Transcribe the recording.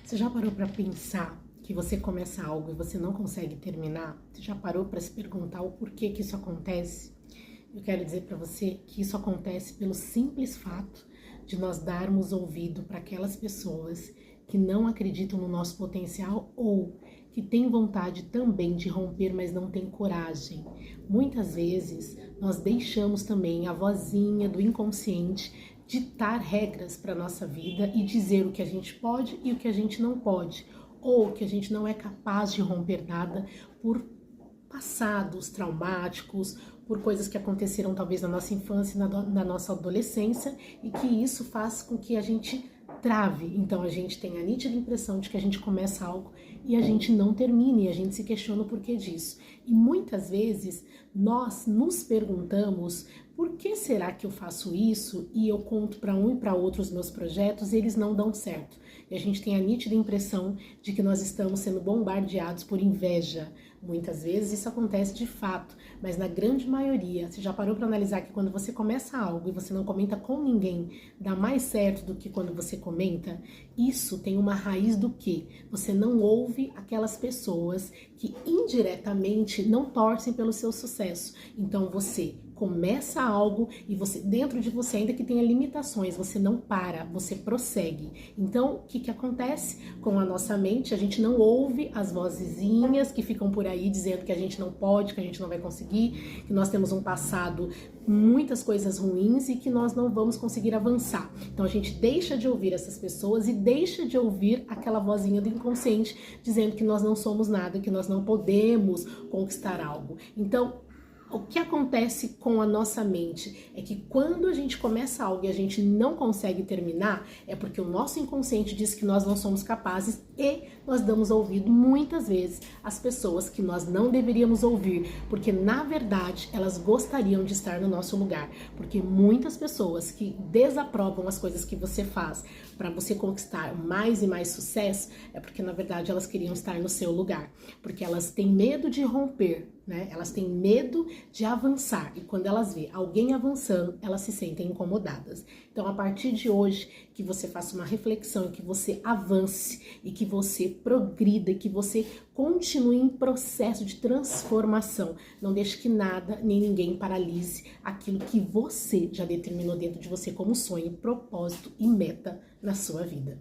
Você já parou para pensar que você começa algo e você não consegue terminar? Você já parou para se perguntar o porquê que isso acontece? Eu quero dizer para você que isso acontece pelo simples fato de nós darmos ouvido para aquelas pessoas que não acreditam no nosso potencial ou que têm vontade também de romper, mas não têm coragem. Muitas vezes nós deixamos também a vozinha do inconsciente ditar regras para nossa vida e dizer o que a gente pode e o que a gente não pode, ou que a gente não é capaz de romper nada por passados traumáticos, por coisas que aconteceram talvez na nossa infância e na nossa adolescência, e que isso faz com que a gente trave. Então a gente tem a nítida impressão de que a gente começa algo e a gente não termina, e a gente se questiona o porquê disso. E muitas vezes nós nos perguntamos: por que será que eu faço isso e eu conto para um e para outro os meus projetos e eles não dão certo? E a gente tem a nítida impressão de que nós estamos sendo bombardeados por inveja. Muitas vezes isso acontece de fato, mas na grande maioria, você já parou para analisar que quando você começa algo e você não comenta com ninguém, dá mais certo do que quando você comenta? Isso tem uma raiz do quê? Você não ouve aquelas pessoas que indiretamente não torcem pelo seu sucesso. Então você começa algo e você, dentro de você, ainda que tenha limitações, você não para, você prossegue. Então, o que acontece com a nossa mente? A gente não ouve as vozezinhas que ficam por aí dizendo que a gente não pode, que a gente não vai conseguir, que nós temos um passado, muitas coisas ruins e que nós não vamos conseguir avançar. Então a gente deixa de ouvir essas pessoas e deixa de ouvir aquela vozinha do inconsciente dizendo que nós não somos nada, que nós não podemos conquistar algo. Então, o que acontece com a nossa mente é que quando a gente começa algo e a gente não consegue terminar, é porque o nosso inconsciente diz que nós não somos capazes e nós damos ouvido muitas vezes às pessoas que nós não deveríamos ouvir, porque na verdade elas gostariam de estar no nosso lugar, porque muitas pessoas que desaprovam as coisas que você faz para você conquistar mais e mais sucesso, é porque na verdade elas queriam estar no seu lugar, porque elas têm medo de romper, né? Elas têm medo de avançar, e quando elas veem alguém avançando, elas se sentem incomodadas. Então, a partir de hoje, que você faça uma reflexão, que você avance e que você progrida, que você continue em processo de transformação. Não deixe que nada nem ninguém paralise aquilo que você já determinou dentro de você como sonho, propósito e meta na sua vida.